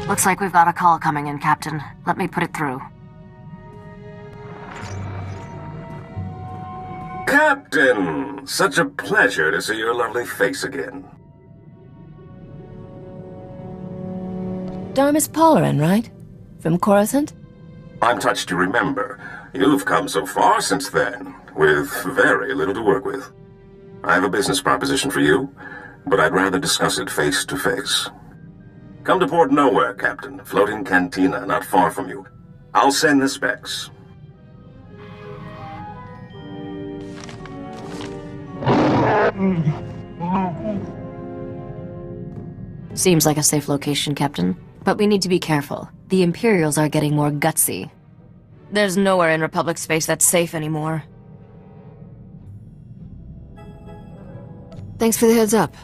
Looks like we've got a call coming in, Captain. Let me put it through. Captain! Such a pleasure to see your lovely face again. Darmis Polarin, right? From Coruscant? I'm touched to remember. You've come so far since then, with very little to work with. I have a business proposition for you, but I'd rather discuss it face to face. Come to Port Nowhere, Captain. Floating cantina not far from you. I'll send the specs. Seems like a safe location, Captain. But we need to be careful. The Imperials are getting more gutsy. There's nowhere in Republic space that's safe anymore. Thanks for the heads up.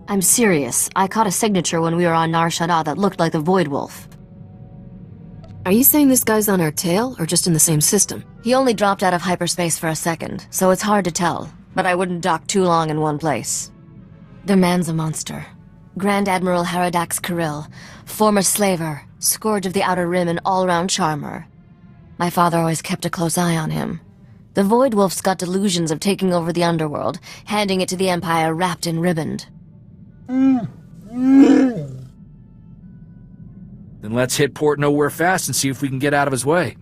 I'm serious. I caught a signature when we were on Nar Shaddaa that looked like the Void Wolf. Are you saying this guy's on our tail, or just in the same system? He only dropped out of hyperspace for a second, so it's hard to tell. But I wouldn't dock too long in one place. The man's a monster. Grand Admiral Haradax Kirill, former slaver, scourge of the Outer Rim and all-round charmer. My father always kept a close eye on him. The Void Wolf's got delusions of taking over the underworld, handing it to the Empire wrapped in riband. Then let's hit Port Nowhere fast and see if we can get out of his way.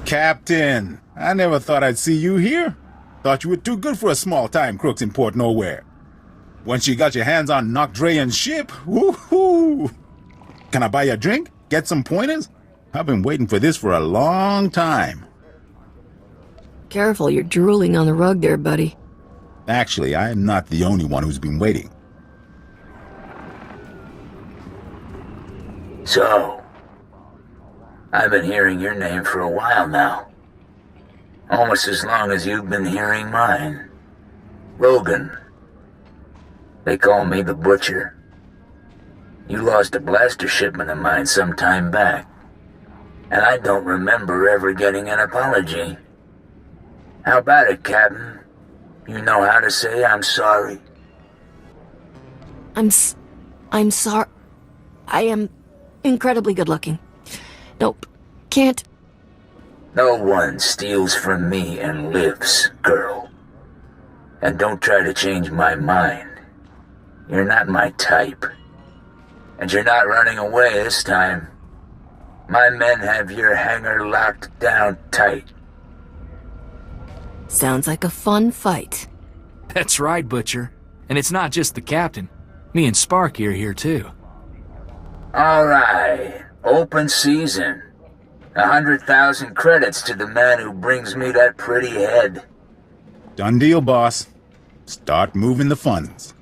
Captain, I never thought I'd see you here. Thought you were too good for a small-time crooks in Port Nowhere. Once you got your hands on Nocdrayan's ship, woohoo! Can I buy you a drink? Get some pointers? I've been waiting for this for a long time. Careful, you're drooling on the rug there, buddy. Actually, I am not the only one who's been waiting. So, I've been hearing your name for a while now. Almost as long as you've been hearing mine. Rogan. They call me the Butcher. You lost a blaster shipment of mine some time back, and I don't remember ever getting an apology. How about it, Captain? You know how to say I'm sorry? I'm sorry. I am incredibly good-looking. Nope. Can't. No one steals from me and lives, girl. And don't try to change my mind. You're not my type. And you're not running away this time. My men have your hangar locked down tight. Sounds like a fun fight. That's right, Butcher. And it's not just the captain. Me and Sparky are here too. All right. Open season. 100,000 credits to the man who brings me that pretty head. Done deal, boss. Start moving the funds.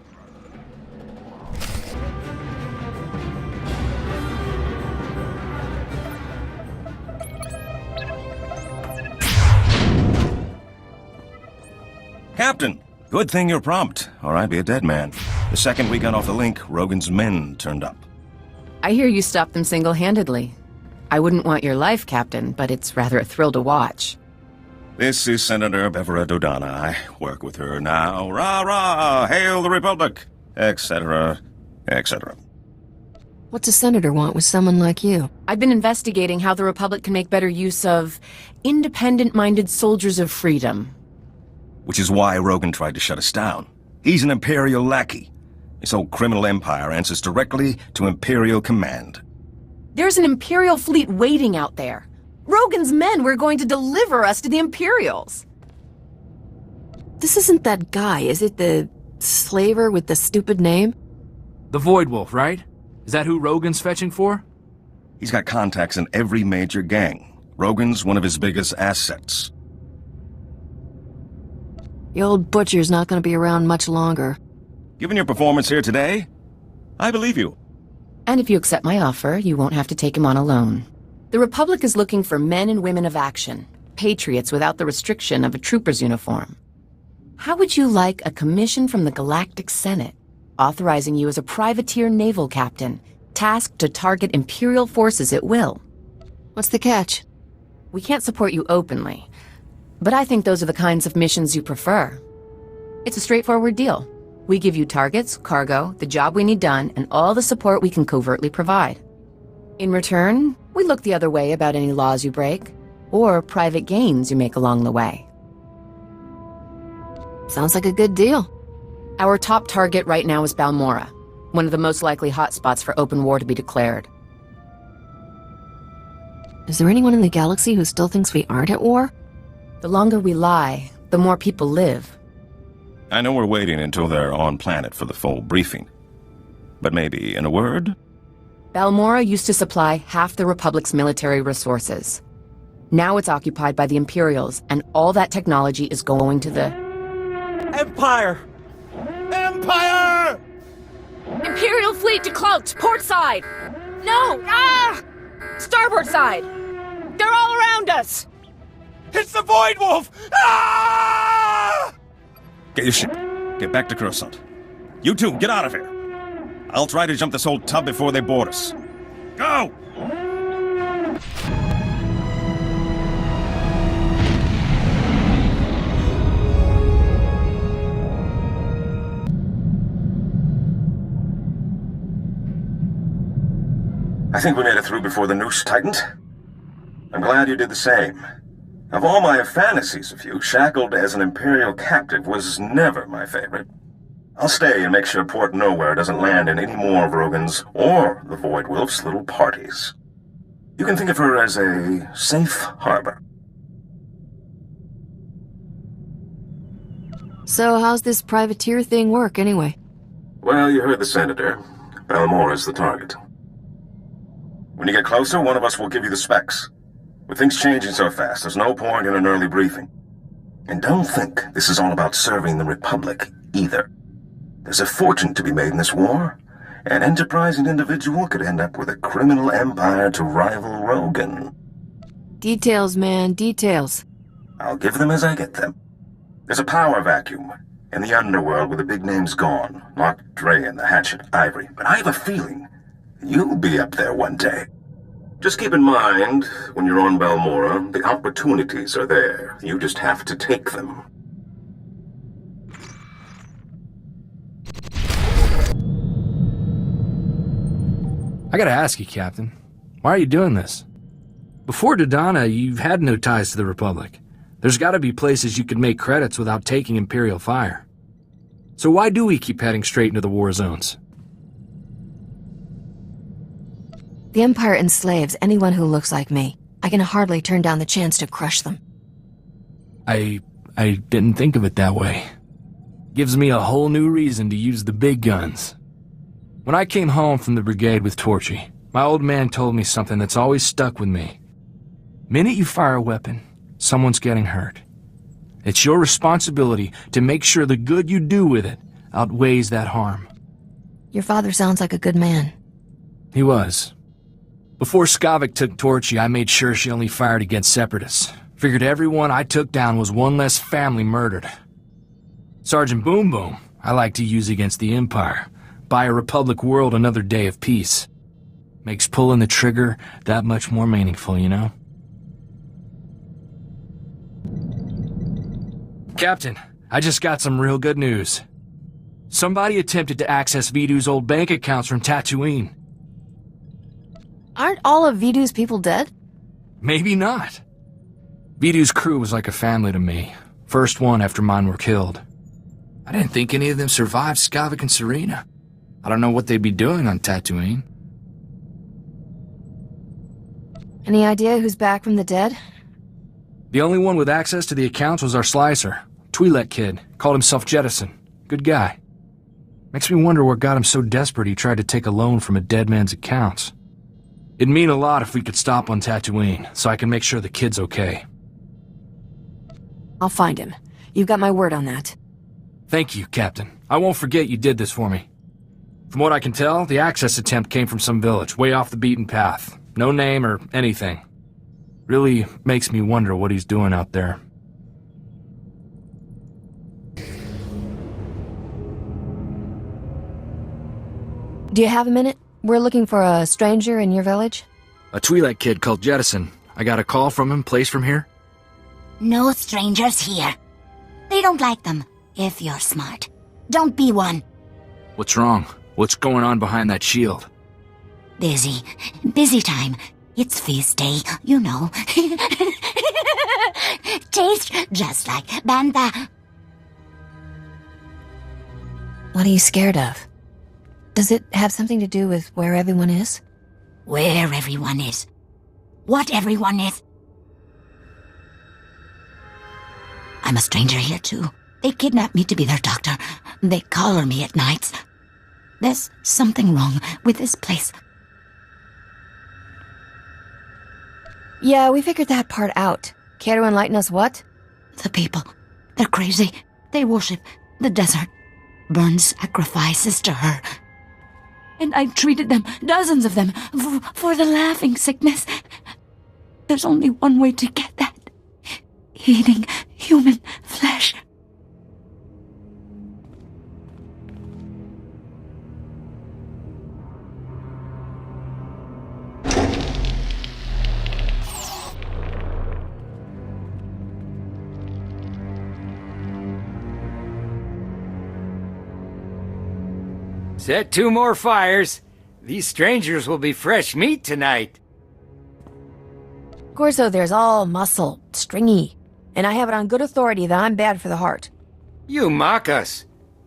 Captain, good thing you're prompt, or I'd be a dead man. The second we got off the link, Rogan's men turned up. I hear you stopped them single-handedly. I wouldn't want your life, Captain, but it's rather a thrill to watch. This is Senator Bevera Dodana. I work with her now. Rah-rah! Hail the Republic! Etc., etc. What's a senator want with someone like you? I've been investigating how the Republic can make better use of independent-minded soldiers of freedom. Which is why Rogan tried to shut us down. He's an Imperial lackey. This whole criminal empire answers directly to Imperial command. There's an Imperial fleet waiting out there. Rogan's men were going to deliver us to the Imperials. This isn't that guy, is it? The slaver with the stupid name? The Void Wolf, right? Is that who Rogan's fetching for? He's got contacts in every major gang. Rogan's one of his biggest assets. The old butcher's not gonna be around much longer. Given your performance here today, I believe you. And if you accept my offer, you won't have to take him on alone. The Republic is looking for men and women of action, patriots without the restriction of a trooper's uniform. How would you like a commission from the Galactic Senate, authorizing you as a privateer naval captain, tasked to target Imperial forces at will? What's the catch? We can't support you openly, but I think those are the kinds of missions you prefer. It's a straightforward deal. We give you targets, cargo, the job we need done, and all the support we can covertly provide. In return, we look the other way about any laws you break, or private gains you make along the way. Sounds like a good deal. Our top target right now is Balmorra, one of the most likely hotspots for open war to be declared. Is there anyone in the galaxy who still thinks we aren't at war? The longer we lie, the more people live. I know we're waiting until they're on planet for the full briefing. But maybe, in a word? Balmorra used to supply half the Republic's military resources. Now it's occupied by the Imperials, and all that technology is going to the... Empire! Empire! Imperial fleet to cloaked, port side! No! Ah! Starboard side! They're all around us! It's the Void Wolf! Ah! Get your ship. Get back to Coruscant. You two, get out of here. I'll try to jump this whole tub before they board us. Go! I think we made it through before the noose tightened. I'm glad you did the same. Of all my fantasies of you, shackled as an Imperial captive was never my favorite. I'll stay and make sure Port Nowhere doesn't land in any more of Rogan's or the Void Wolf's little parties. You can think of her as a safe harbor. So how's this privateer thing work, anyway? Well, you heard the Senator. Balmorra's the target. When you get closer, one of us will give you the specs. With things changing so fast, there's no point in an early briefing. And don't think this is all about serving the Republic, either. There's a fortune to be made in this war. An enterprising individual could end up with a criminal empire to rival Rogan. Details, man, details. I'll give them as I get them. There's a power vacuum in the underworld where the big name's gone. Not Dre and the Hatchet Ivory. But I have a feeling you'll be up there one day. Just keep in mind, when you're on Balmorra, the opportunities are there. You just have to take them. I gotta ask you, Captain. Why are you doing this? Before Dodonna, you've had no ties to the Republic. There's gotta be places you could make credits without taking Imperial fire. So why do we keep heading straight into the war zones? The Empire enslaves anyone who looks like me. I can hardly turn down the chance to crush them. I didn't think of it that way. Gives me a whole new reason to use the big guns. When I came home from the brigade with Torchy, my old man told me something that's always stuck with me. Minute you fire a weapon, someone's getting hurt. It's your responsibility to make sure the good you do with it outweighs that harm. Your father sounds like a good man. He was. Before Skavik took Torchy, I made sure she only fired against Separatists. Figured everyone I took down was one less family murdered. Sergeant Boom Boom, I like to use against the Empire. Buy a Republic world another day of peace. Makes pulling the trigger that much more meaningful, you know? Captain, I just got some real good news. Somebody attempted to access Vidu's old bank accounts from Tatooine. Aren't all of Vidu's people dead? Maybe not. Vidu's crew was like a family to me. First one after mine were killed. I didn't think any of them survived Skavik and Serena. I don't know what they'd be doing on Tatooine. Any idea who's back from the dead? The only one with access to the accounts was our slicer. Twi'lek kid. Called himself Jettison. Good guy. Makes me wonder what got him so desperate he tried to take a loan from a dead man's accounts. It'd mean a lot if we could stop on Tatooine, so I can make sure the kid's okay. I'll find him. You've got my word on that. Thank you, Captain. I won't forget you did this for me. From what I can tell, the access attempt came from some village, way off the beaten path. No name or anything. Really makes me wonder what he's doing out there. Do you have a minute? We're looking for a stranger in your village. A Twi'lek kid called Jettison. I got a call from him, place from here. No strangers here. They don't like them, if you're smart. Don't be one. What's wrong? What's going on behind that shield? Busy. Busy time. It's feast day, you know. Tastes just like Bantha. What are you scared of? Does it have something to do with where everyone is? Where everyone is. What everyone is. I'm a stranger here, too. They kidnapped me to be their doctor. They collar me at nights. There's something wrong with this place. Yeah, we figured that part out. Care to enlighten us what? The people. They're crazy. They worship the desert. Burn sacrifices to her. And I treated them, dozens of them, for the laughing sickness. There's only one way to get that. Eating human flesh. Set 2 more fires. These strangers will be fresh meat tonight. Corso, there's all muscle, stringy. And I have it on good authority that I'm bad for the heart. You mock us.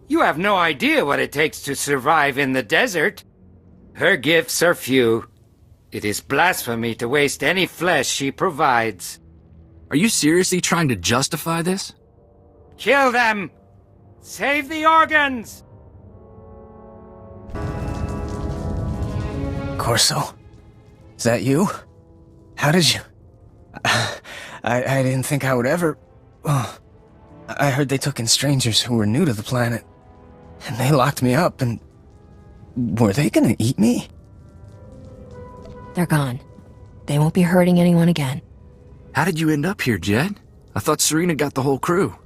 You have no idea what it takes to survive in the desert. Her gifts are few. It is blasphemy to waste any flesh she provides. Are you seriously trying to justify this? Kill them! Save the organs! Corso? Is that you? How did you... I didn't think I would ever... Oh, I heard they took in strangers who were new to the planet. And they locked me up and... Were they gonna eat me? They're gone. They won't be hurting anyone again. How did you end up here, Jed? I thought Serena got the whole crew.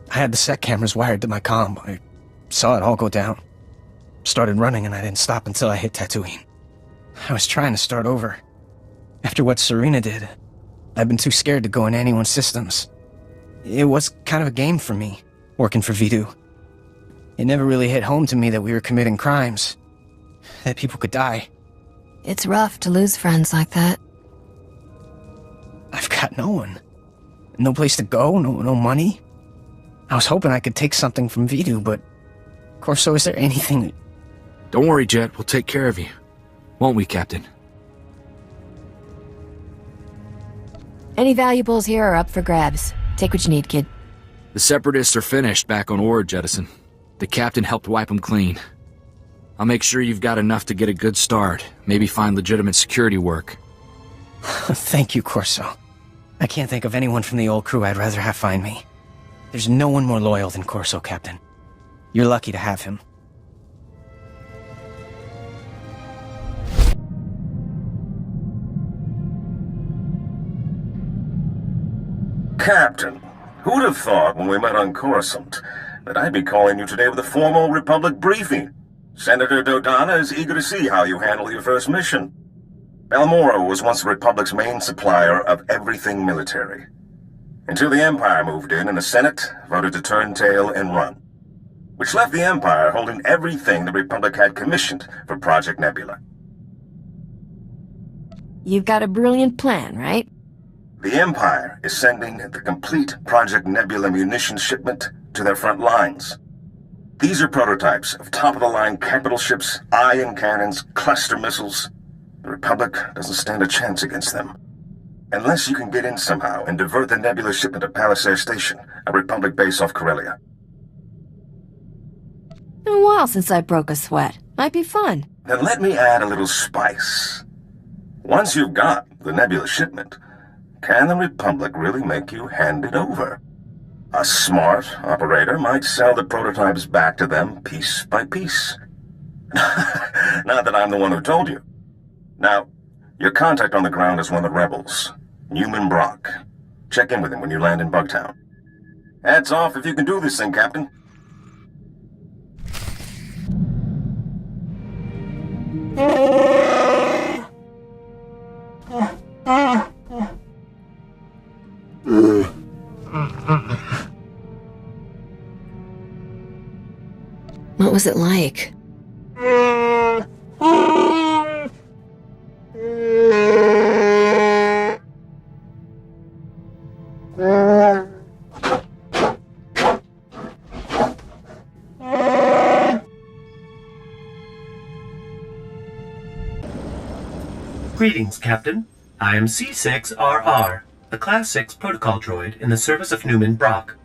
I had the set cameras wired to my comm. I saw it all go down. Started running and I didn't stop until I hit Tatooine. I was trying to start over. After what Serena did, I've been too scared to go in anyone's systems. It was kind of a game for me, working for Vidu. It never really hit home to me that we were committing crimes. That people could die. It's rough to lose friends like that. I've got no one. No place to go, no money. I was hoping I could take something from Vidu, but... Corso, is there anything... Don't worry, Jet. We'll take care of you. Won't we, Captain? Any valuables here are up for grabs. Take what you need, kid. The Separatists are finished back on Ord, Jettison. The Captain helped wipe them clean. I'll make sure you've got enough to get a good start. Maybe find legitimate security work. Thank you, Corso. I can't think of anyone from the old crew I'd rather have find me. There's no one more loyal than Corso, Captain. You're lucky to have him. Captain, who'd have thought when we met on Coruscant that I'd be calling you today with a formal Republic briefing? Senator Dodonna is eager to see how you handle your first mission. Balmorra was once the Republic's main supplier of everything military. Until the Empire moved in and the Senate voted to turn tail and run. Which left the Empire holding everything the Republic had commissioned for Project Nebula. You've got a brilliant plan, right? The Empire is sending the complete Project Nebula munitions shipment to their front lines. These are prototypes of top-of-the-line capital ships, ion cannons, cluster missiles. The Republic doesn't stand a chance against them. Unless you can get in somehow and divert the Nebula shipment to Palace Station, a Republic base off Corellia. Been a while since I broke a sweat. Might be fun. Then let me add a little spice. Once you've got the Nebula shipment, can the Republic really make you hand it over? A smart operator might sell the prototypes back to them piece by piece. Not that I'm the one who told you. Now, your contact on the ground is one of the rebels, Newman Brock. Check in with him when you land in Bugtown. Hats off if you can do this thing, Captain. What was it like? Greetings, Captain. I am C6RR, the Class 6 protocol droid in the service of Newman Brock.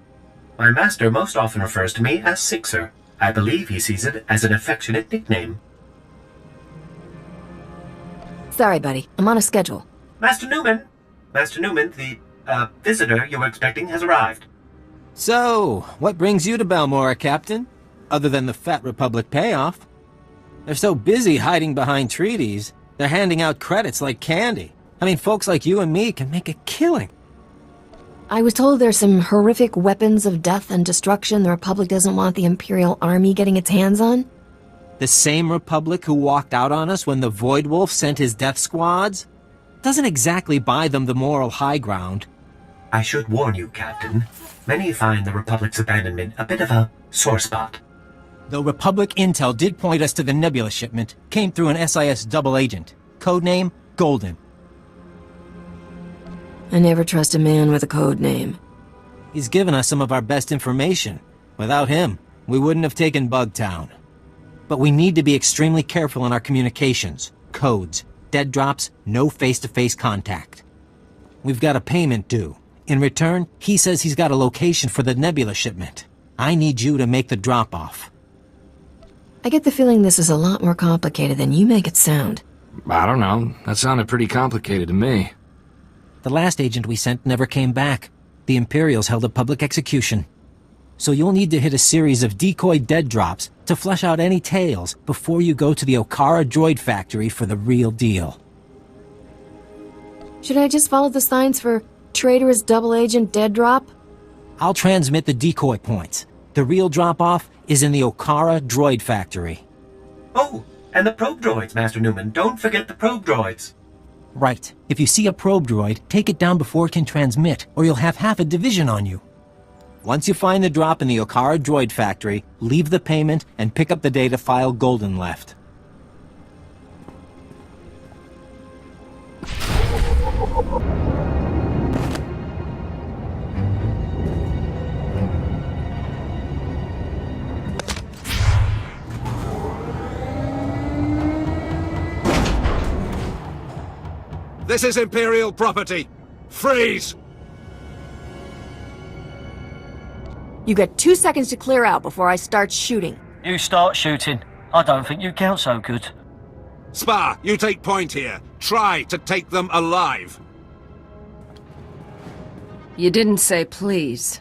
My master most often refers to me as Sixer. I believe he sees it as an affectionate nickname. Sorry, buddy. I'm on a schedule. Master Newman! Master Newman, the, visitor you were expecting has arrived. So, what brings you to Balmorra, Captain? Other than the Fat Republic payoff. They're so busy hiding behind treaties, they're handing out credits like candy. I mean, folks like you and me can make a killing. I was told there's some horrific weapons of death and destruction the Republic doesn't want the Imperial Army getting its hands on. The same Republic who walked out on us when the Void Wolf sent his death squads? Doesn't exactly buy them the moral high ground. I should warn you, Captain. Many find the Republic's abandonment a bit of a sore spot. Though Republic intel did point us to the Nebula shipment, came through an SIS double agent. Codename, Golden. I never trust a man with a code name. He's given us some of our best information. Without him, we wouldn't have taken Bugtown. But we need to be extremely careful in our communications. Codes, dead drops, no face-to-face contact. We've got a payment due. In return, he says he's got a location for the Nebula shipment. I need you to make the drop-off. I get the feeling this is a lot more complicated than you make it sound. I don't know. That sounded pretty complicated to me. The last agent we sent never came back. The Imperials held a public execution. So you'll need to hit a series of decoy dead drops to flesh out any tales before you go to the Okara droid factory for the real deal. Should I just follow the signs for traitorous double agent dead drop? I'll transmit the decoy points. The real drop-off is in the Okara droid factory. Oh, and the probe droids, Master Newman. Don't forget the probe droids. Right. If you see a probe droid, take it down before it can transmit, or you'll have half a division on you. Once you find the drop in the Okara droid factory, leave the payment and pick up the data file Golden left. This is Imperial property. Freeze! You get 2 seconds to clear out before I start shooting. You start shooting. I don't think you count so good. Spar, you take point here. Try to take them alive. You didn't say please.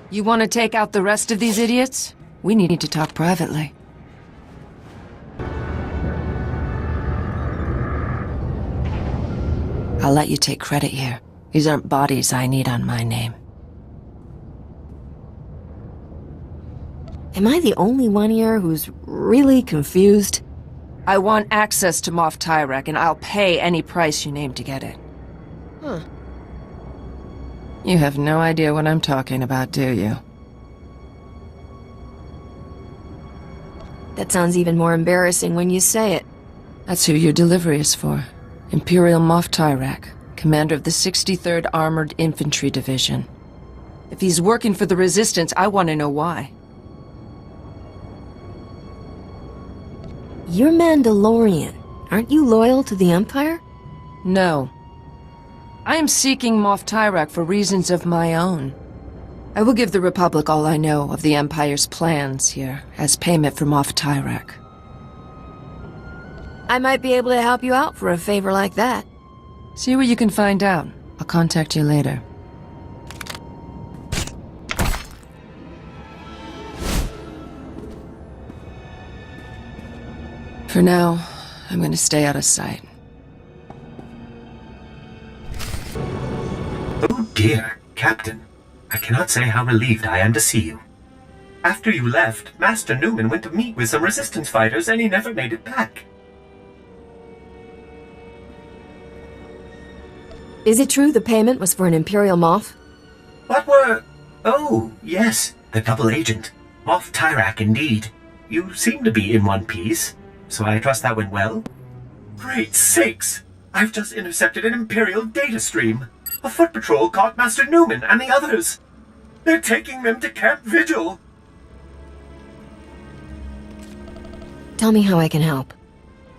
You want to take out the rest of these idiots? We need to talk privately. I'll let you take credit here. These aren't bodies I need on my name. Am I the only one here who's really confused? I want access to Moff Tyrek, and I'll pay any price you name to get it. Huh. You have no idea what I'm talking about, do you? That sounds even more embarrassing when you say it. That's who your delivery is for. Imperial Moff Tyrek, commander of the 63rd Armored Infantry Division. If he's working for the Resistance, I want to know why. You're Mandalorian. Aren't you loyal to the Empire? No. I am seeking Moff Tyrek for reasons of my own. I will give the Republic all I know of the Empire's plans here, as payment for Moff Tyrek. I might be able to help you out for a favor like that. See what you can find out. I'll contact you later. For now, I'm gonna stay out of sight. Oh dear, Captain. I cannot say how relieved I am to see you. After you left, Master Newman went to meet with some resistance fighters and he never made it back. Is it true the payment was for an Imperial Moth? What were... Oh, yes, the double agent. Moff Tyrak, indeed. You seem to be in one piece, so I trust that went well. Great sakes! I've just intercepted an Imperial data stream. A foot patrol caught Master Newman and the others. They're taking them to Camp Vigil. Tell me how I can help.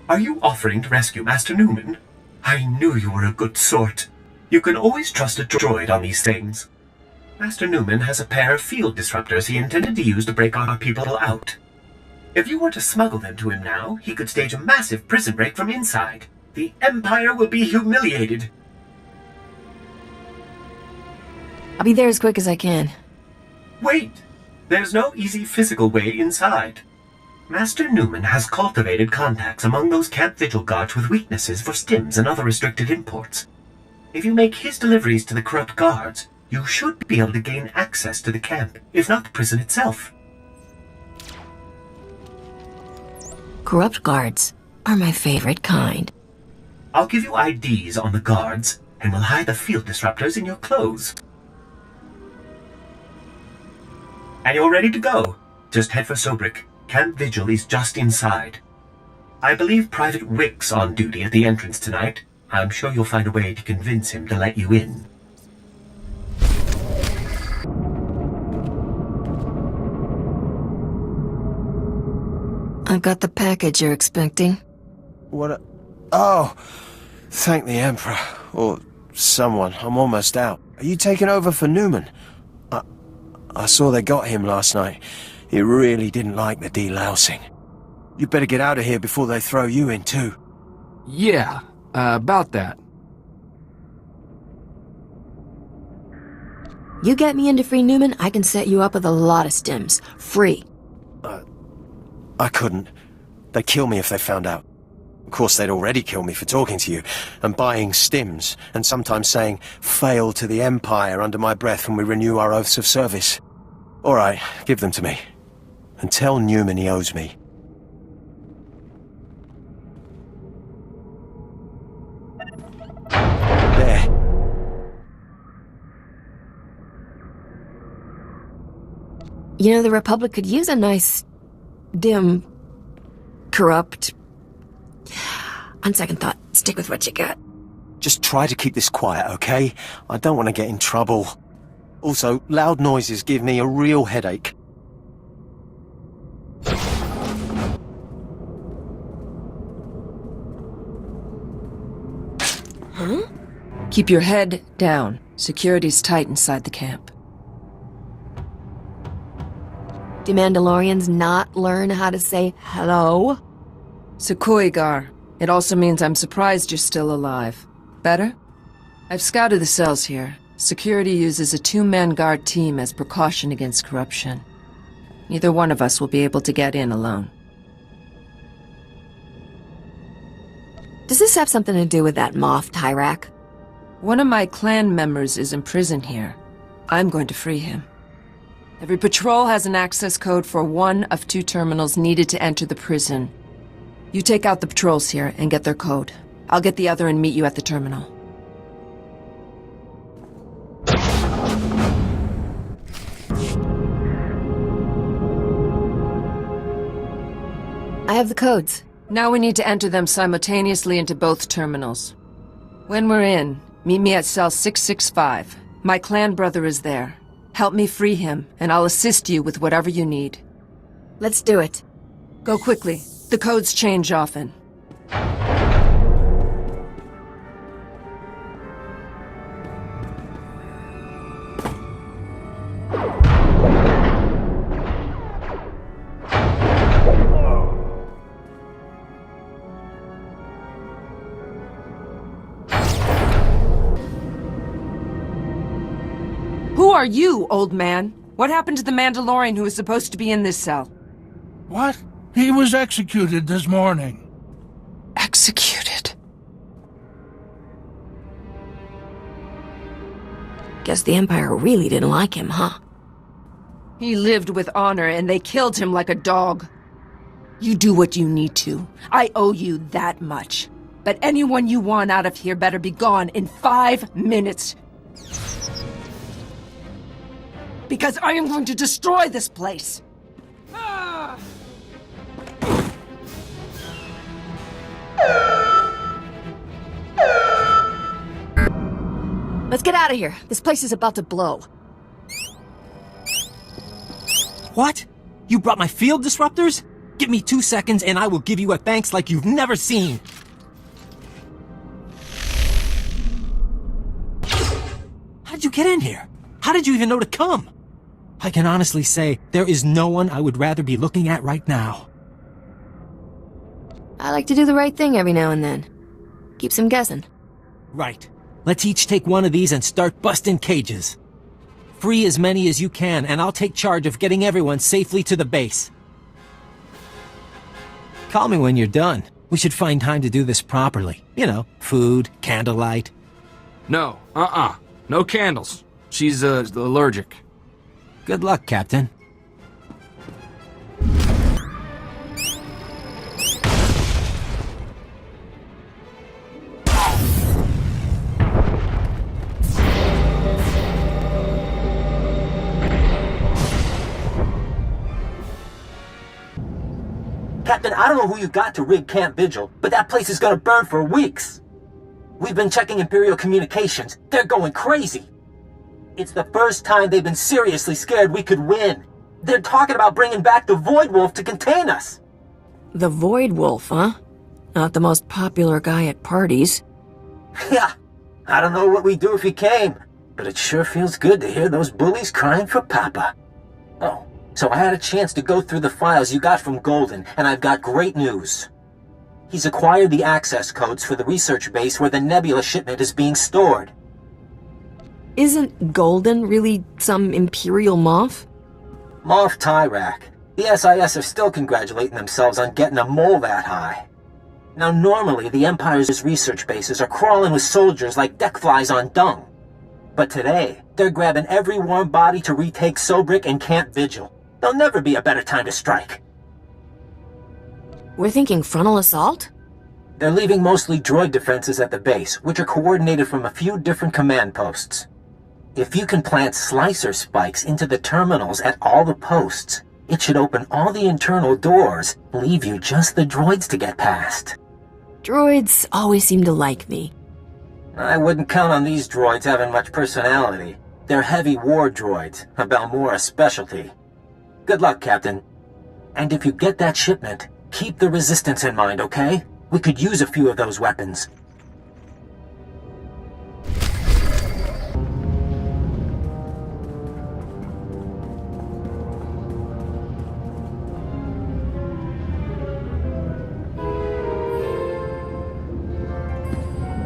Are you offering to rescue Master Newman? I knew you were a good sort. You can always trust a droid on these things. Master Newman has a pair of field disruptors he intended to use to break our people out. If you were to smuggle them to him now, he could stage a massive prison break from inside. The Empire will be humiliated. I'll be there as quick as I can. Wait! There's no easy physical way inside. Master Newman has cultivated contacts among those Camp Vigil guards with weaknesses for stims and other restricted imports. If you make his deliveries to the corrupt guards, you should be able to gain access to the camp, if not the prison itself. Corrupt guards are my favorite kind. I'll give you IDs on the guards, and we'll hide the field disruptors in your clothes. And you're ready to go. Just head for Sobrik. Camp Vigil is just inside. I believe Private Wick's on duty at the entrance tonight. I'm sure you'll find a way to convince him to let you in. I've got the package you're expecting. What? Oh! Thank the Emperor. Or someone. I'm almost out. Are you taking over for Newman? I saw they got him last night. He really didn't like the delousing. You better get out of here before they throw you in too. Yeah, about that. You get me into Free Newman, I can set you up with a lot of stims. Free. I couldn't. They'd kill me if they found out. Of course, they'd already kill me for talking to you, and buying stims, and sometimes saying, "Fail to the Empire" under my breath when we renew our oaths of service. Alright, give them to me. And tell Newman he owes me. There. You know, the Republic could use a nice, dim, corrupt... On second thought, stick with what you got. Just try to keep this quiet, okay? I don't want to get in trouble. Also, loud noises give me a real headache. Huh? Keep your head down. Security's tight inside the camp. Do Mandalorians not learn how to say hello? Sekoigar. It also means I'm surprised you're still alive. Better? I've scouted the cells here. Security uses a two-man guard team as precaution against corruption. Neither one of us will be able to get in alone. Does this have something to do with that Moff Tyrak? One of my clan members is in prison here. I'm going to free him. Every patrol has an access code for one of 2 terminals needed to enter the prison. You take out the patrols here and get their code. I'll get the other and meet you at the terminal. I have the codes. Now we need to enter them simultaneously into both terminals. When we're in, meet me at cell 665. My clan brother is there. Help me free him, and I'll assist you with whatever you need. Let's do it. Go quickly. The codes change often. Who are you, old man? What happened to the Mandalorian who was supposed to be in this cell? What? He was executed this morning. Executed? Guess the Empire really didn't like him, huh? He lived with honor, and they killed him like a dog. You do what you need to. I owe you that much. But anyone you want out of here better be gone in 5 minutes. Because I am going to destroy this place. Let's get out of here. This place is about to blow. What? You brought my field disruptors? Give me 2 seconds and I will give you a thanks like you've never seen. How'd you get in here? How did you even know to come? I can honestly say there is no one I would rather be looking at right now. I like to do the right thing every now and then. Keeps him guessing. Right. Let's each take one of these and start busting cages. Free as many as you can, and I'll take charge of getting everyone safely to the base. Call me when you're done. We should find time to do this properly. You know, food, candlelight. No, no candles. She's, allergic. Good luck, Captain. Captain, I don't know who you got to rig Camp Vigil, but that place is gonna burn for weeks. We've been checking Imperial communications. They're going crazy. It's the first time they've been seriously scared we could win. They're talking about bringing back the Void Wolf to contain us. The Void Wolf, huh? Not the most popular guy at parties. Yeah, I don't know what we'd do if he came, but it sure feels good to hear those bullies crying for Papa. Oh. So I had a chance to go through the files you got from Golden, and I've got great news. He's acquired the access codes for the research base where the Nebula shipment is being stored. Isn't Golden really some Imperial Moff? Moff Tyrak. The SIS are still congratulating themselves on getting a mole that high. Now normally the Empire's research bases are crawling with soldiers like deck flies on dung. But today, they're grabbing every warm body to retake Sobrik and Camp Vigil. There'll never be a better time to strike. We're thinking frontal assault? They're leaving mostly droid defenses at the base, which are coordinated from a few different command posts. If you can plant slicer spikes into the terminals at all the posts, it should open all the internal doors, leave you just the droids to get past. Droids always seem to like me. I wouldn't count on these droids having much personality. They're heavy war droids, a Balmorra specialty. Good luck, Captain. And if you get that shipment, keep the Resistance in mind, okay? We could use a few of those weapons.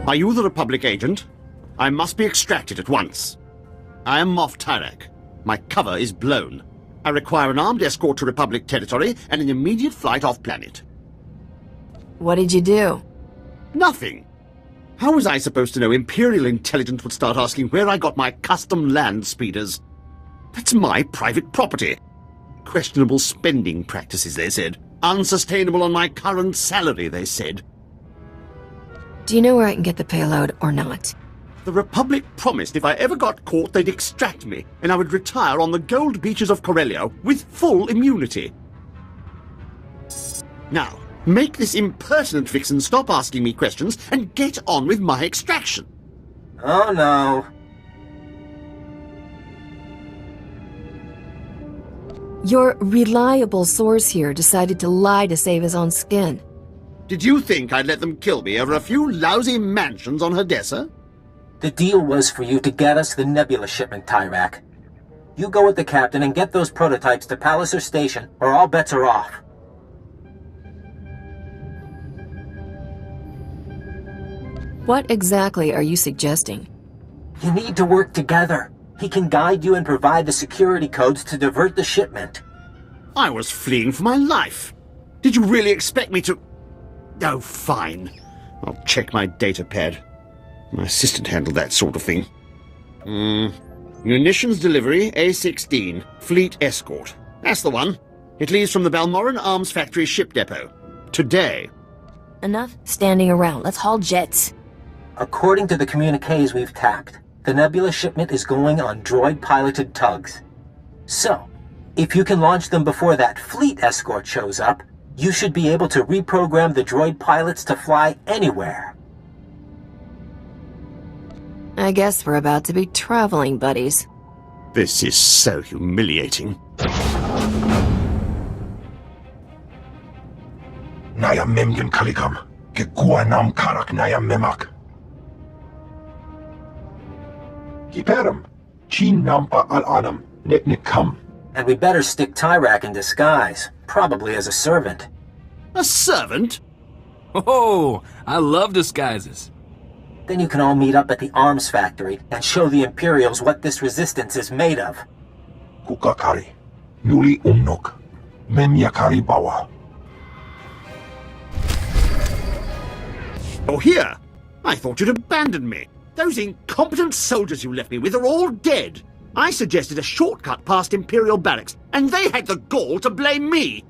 Are you the Republic agent? I must be extracted at once. I am Moff Tyrak. My cover is blown. I require an armed escort to Republic territory and an immediate flight off-planet. What did you do? Nothing. How was I supposed to know Imperial intelligence would start asking where I got my custom land speeders? That's my private property. Questionable spending practices, they said. Unsustainable on my current salary, they said. Do you know where I can get the payload or not? The Republic promised if I ever got caught, they'd extract me, and I would retire on the gold beaches of Corellia with full immunity. Now, make this impertinent vixen stop asking me questions and get on with my extraction. Oh no. Your reliable source here decided to lie to save his own skin. Did you think I'd let them kill me over a few lousy mansions on Hadessa? The deal was for you to get us the Nebula shipment, Tyrak. You go with the captain and get those prototypes to Palliser Station, or all bets are off. What exactly are you suggesting? You need to work together. He can guide you and provide the security codes to divert the shipment. I was fleeing for my life. Did you really expect me to... Oh, fine. I'll check my data pad. My assistant handled that sort of thing. Munitions delivery, A16, Fleet Escort. That's the one. It leaves from the Balmorra Arms Factory ship depot. Today. Enough standing around. Let's haul jets. According to the communiques we've tapped, the Nebula shipment is going on droid-piloted tugs. So, if you can launch them before that fleet escort shows up, you should be able to reprogram the droid pilots to fly anywhere. I guess we're about to be traveling buddies. This is so humiliating. Naya memgen kalikam, ke guanam karak naya memak. Kiperam, chin nampa al adam, nek kam. And we better stick Tyrak in disguise, probably as a servant. A servant? Oh, I love disguises. Then you can all meet up at the arms factory and show the Imperials what this resistance is made of. Kukakari, Nuli umnok, memyakari bawa. Oh, here! I thought you'd abandoned me. Those incompetent soldiers you left me with are all dead. I suggested a shortcut past Imperial barracks, and they had the gall to blame me.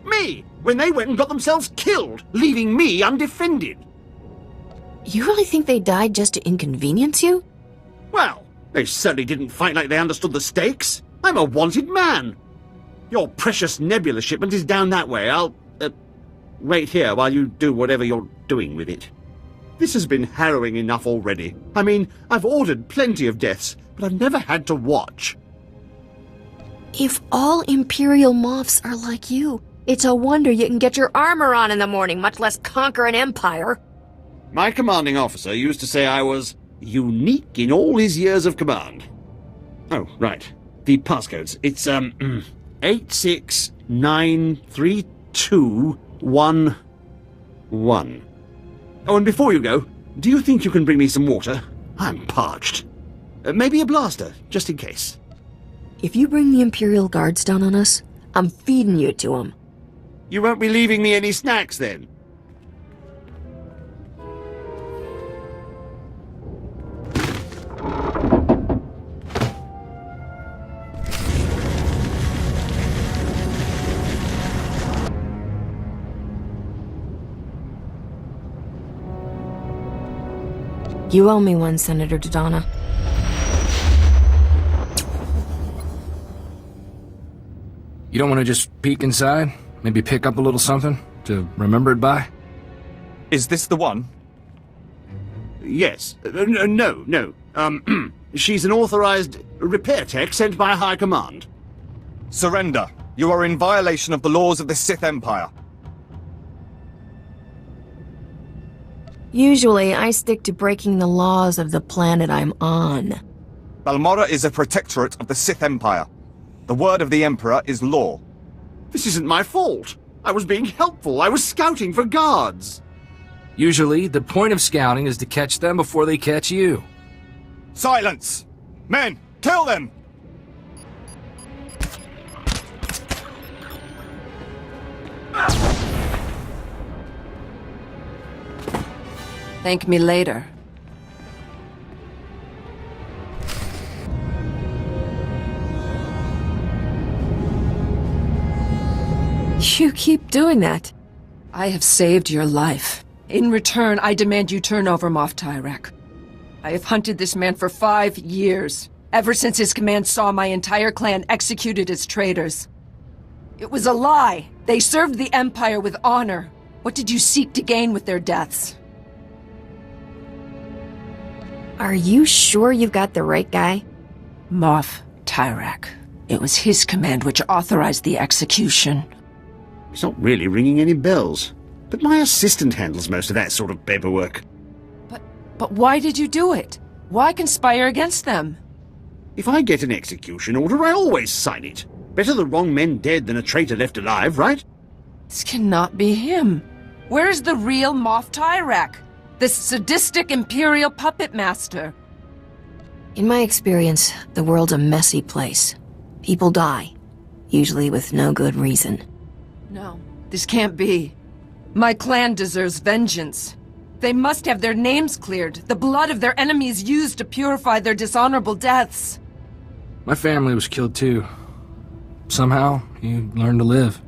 Me! When they went and got themselves killed, leaving me undefended. You really think they died just to inconvenience you? Well, they certainly didn't fight like they understood the stakes. I'm a wanted man. Your precious Nebula shipment is down that way. I'll, wait here while you do whatever you're doing with it. This has been harrowing enough already. I mean, I've ordered plenty of deaths, but I've never had to watch. If all Imperial moths are like you, it's a wonder you can get your armor on in the morning, much less conquer an empire. My commanding officer used to say I was unique in all his years of command. Oh, right. The passcodes. It's, 8693211. Oh, and before you go, do you think you can bring me some water? I'm parched. Maybe a blaster, just in case. If you bring the Imperial guards down on us, I'm feeding you to them. You won't be leaving me any snacks, then? You owe me one, Senator Dodonna. You don't want to just peek inside? Maybe pick up a little something to remember it by? Is this the one? Yes. No. She's an authorized repair tech sent by High Command. Surrender. You are in violation of the laws of the Sith Empire. Usually, I stick to breaking the laws of the planet I'm on. Balmorra is a protectorate of the Sith Empire. The word of the Emperor is law. This isn't my fault. I was being helpful. I was scouting for guards. Usually, the point of scouting is to catch them before they catch you. Silence! Men, kill them! Thank me later. You keep doing that. I have saved your life. In return, I demand you turn over Moff Tyrak. I have hunted this man for 5 years, ever since his command saw my entire clan executed as traitors. It was a lie. They served the Empire with honor. What did you seek to gain with their deaths? Are you sure you've got the right guy? Moff Tyrak. It was his command which authorized the execution. It's not really ringing any bells. But my assistant handles most of that sort of paperwork. But why did you do it? Why conspire against them? If I get an execution order, I always sign it. Better the wrong men dead than a traitor left alive, right? This cannot be him. Where is the real Moff Tyrak? This sadistic Imperial puppet master? In my experience, the world's a messy place. People die, usually with no good reason. No, this can't be. My clan deserves vengeance. They must have their names cleared, the blood of their enemies used to purify their dishonorable deaths. My family was killed too. Somehow, you learn to live.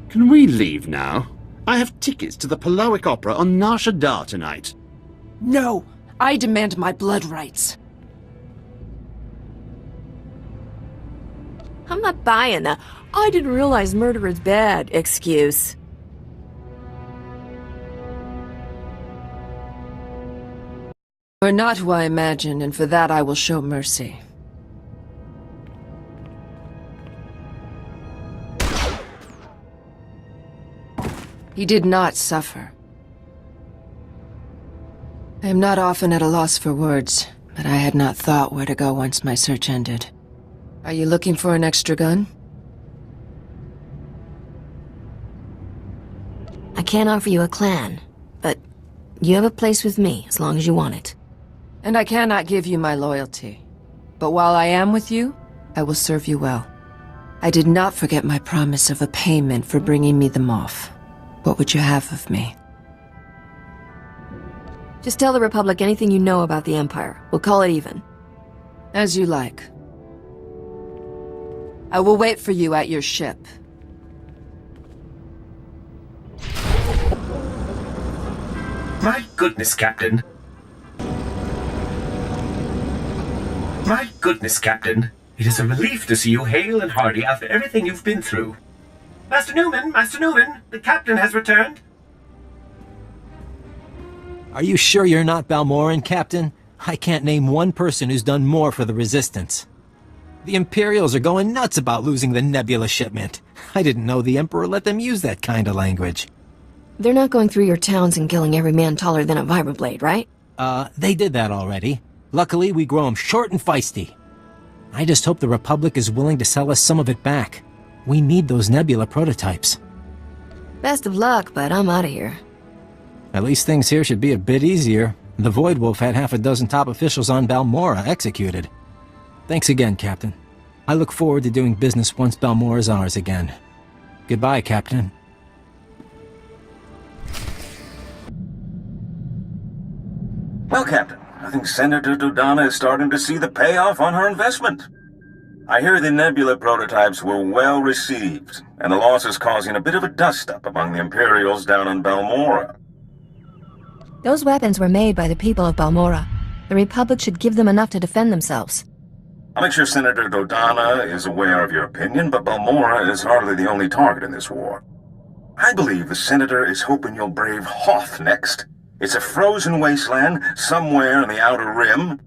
Can we leave now? I have tickets to the Palowick Opera on Nar Shaddaa tonight. No, I demand my blood rights. I'm not buying that. I didn't realize murder is bad excuse. You're not who I imagined, and for that I will show mercy. He did not suffer. I am not often at a loss for words, but I had not thought where to go once my search ended. Are you looking for an extra gun? I can't offer you a clan, but you have a place with me as long as you want it. And I cannot give you my loyalty. But while I am with you, I will serve you well. I did not forget my promise of a payment for bringing me them off. What would you have of me? Just tell the Republic anything you know about the Empire. We'll call it even. As you like. I will wait for you at your ship. My goodness, Captain. My goodness, Captain. It is a relief to see you hale and hearty after everything you've been through. Master Newman! Master Newman! The Captain has returned! Are you sure you're not Balmorran, Captain? I can't name one person who's done more for the Resistance. The Imperials are going nuts about losing the Nebula shipment. I didn't know the Emperor let them use that kind of language. They're not going through your towns and killing every man taller than a vibroblade, right? They did that already. Luckily, we grow them short and feisty. I just hope the Republic is willing to sell us some of it back. We need those Nebula prototypes. Best of luck, but I'm out of here. At least things here should be a bit easier. The Void Wolf had half a dozen top officials on Balmorra executed. Thanks again, Captain. I look forward to doing business once Balmorra's ours again. Goodbye, Captain. Well, Captain, I think Senator Dodonna is starting to see the payoff on her investment. I hear the Nebula prototypes were well received, and the loss is causing a bit of a dust-up among the Imperials down on Balmorra. Those weapons were made by the people of Balmorra. The Republic should give them enough to defend themselves. I'll make sure Senator Dodonna is aware of your opinion, but Balmorra is hardly the only target in this war. I believe the Senator is hoping you'll brave Hoth next. It's a frozen wasteland somewhere in the Outer Rim.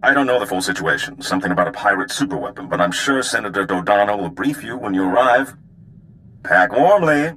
I don't know the full situation, something about a pirate superweapon, but I'm sure Senator Dodonna will brief you when you arrive. Pack warmly.